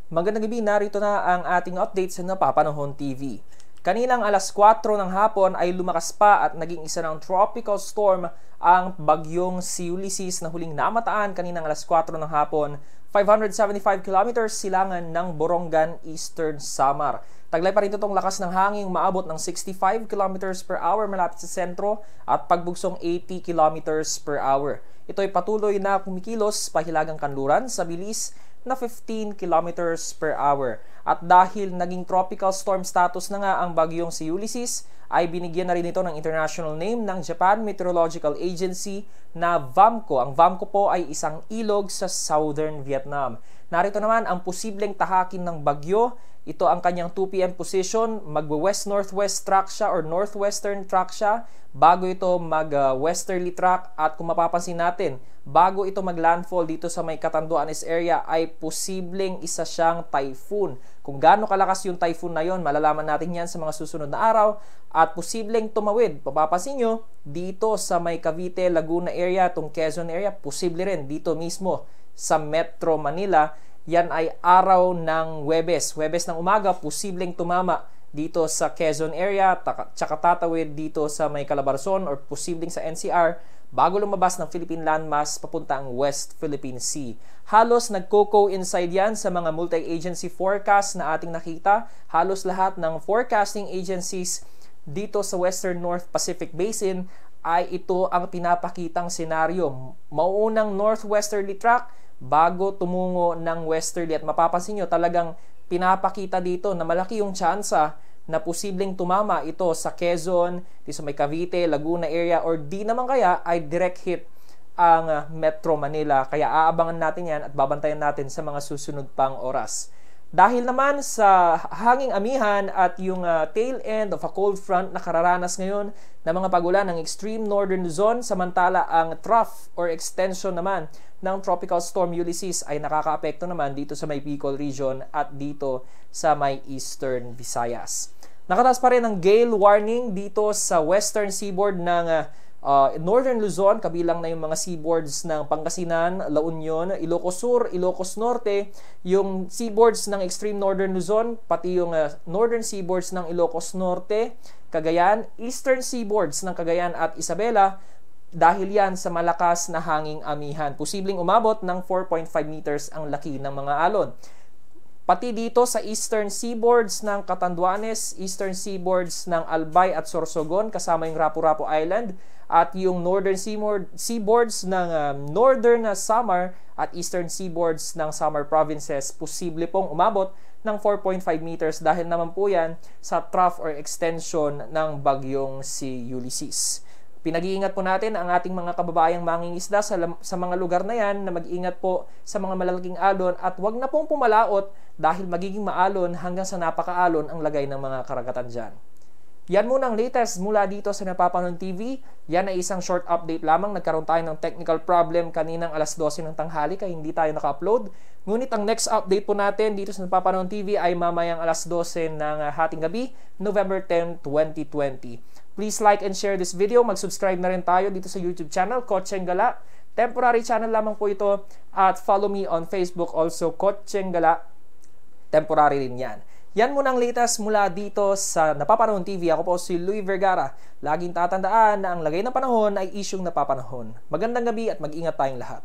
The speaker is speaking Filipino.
Magandang gabi, narito na ang ating update sa Napapanahon TV. Kaninang alas 4 ng hapon ay lumakas pa at naging isa ng tropical storm ang bagyong si Ulysses na huling namataan kaninang alas 4 ng hapon, 575 kilometers silangan ng Borongan, Eastern Samar. Taglay pa rin itong lakas ng hangin, maabot ng 65 kilometers per hour malapit sa sentro at pagbugsong 80 kilometers per hour. Ito ay patuloy na kumikilos pahilagang kanluran sa bilis na 15 kilometers per hour. At dahil naging tropical storm status na nga ang bagyong si Ulysses, ay binigyan na rin ito ng international name ng Japan Meteorological Agency na VAMCO. Ang VAMCO po ay isang ilog sa southern Vietnam. Narito naman ang posibleng tahakin ng bagyo. Ito ang kanyang 2 p.m. position, mag-west-northwest track siya or northwestern track siya bago ito mag-westerly track. At kung mapapansin natin, bago ito mag-landfall dito sa may Catanduanes area ay posibleng isa siyang typhoon. Kung gaano kalakas yung typhoon na yon, malalaman natin yan sa mga susunod na araw at posibleng tumawid. Papapansin nyo, dito sa may Cavite, Laguna area, itong Quezon area, posible rin dito mismo sa Metro Manila. Yan ay araw ng Huwebes ng umaga, posibleng tumama dito sa Quezon area, tsaka tatawid dito sa may Calabarzon or posibleng sa NCR bago lumabas ng Philippine landmass papunta ang West Philippine Sea. Halos nagko-coincide yan sa mga multi-agency forecast na ating nakita. Halos lahat ng forecasting agencies dito sa Western North Pacific Basin ay ito ang pinapakitang senaryo. Mauunang northwesterly track bago tumungo ng westerly, at mapapansin nyo talagang pinapakita dito na malaki yung tsansa na posibleng tumama ito sa Quezon, dito sa may Cavite, Laguna area, or di naman kaya ay direct hit ang Metro Manila. Kaya aabangan natin yan at babantayan natin sa mga susunod pang oras. Dahil naman sa hanging amihan at yung tail end of a cold front na kararanas ngayon ng mga pagulan ng extreme northern Luzon, samantala ang trough or extension naman ng tropical storm Ulysses ay nakakaapekto naman dito sa may Bicol region at dito sa may eastern Visayas. Nakataas pa rin ang gale warning dito sa western seaboard ng northern Luzon, kabilang na yung mga seaboards ng Pangasinan, La Union, Ilocos Sur, Ilocos Norte, yung seaboards ng extreme northern Luzon, pati yung northern seaboards ng Ilocos Norte, Cagayan, eastern seaboards ng Cagayan at Isabela, dahil yan sa malakas na hanging amihan. Posibleng umabot ng 4.5 meters ang laki ng mga alon. Pati dito sa eastern seaboards ng Catanduanes, eastern seaboards ng Albay at Sorsogon, kasama yung Rapu-Rapu Island, at yung northern seaboards ng northern Samar at eastern seaboards ng Samar provinces, posible pong umabot ng 4.5 meters dahil naman po yan sa trough or extension ng bagyong si Ulysses. Pinag-iingat po natin ang ating mga kababayang mangingisda sa mga lugar na yan na mag-ingat po sa mga malalaking alon at wag na pong pumalaot dahil magiging maalon hanggang sa napakaalon ang lagay ng mga karagatan dyan. Yan muna ang latest mula dito sa Napapanahon TV. Yan ay isang short update lamang. Nagkaroon tayo ng technical problem kaninang alas 12 ng tanghali kaya hindi tayo naka-upload. Ngunit ang next update po natin dito sa Napapanahon TV ay mamayang alas 12 ng hating gabi, November 10, 2020. Please like and share this video. Mag-subscribe na rin tayo dito sa YouTube channel, Kotseng Gala. Temporary channel lamang po ito. At follow me on Facebook also, Kotseng Gala. Temporary rin yan. Yan muna ang latest mula dito sa Napapanahon TV. Ako po si Louie Vergara. Laging tatandaan na ang lagay ng panahon ay isyung napapanahon. Magandang gabi at mag-ingat tayong lahat.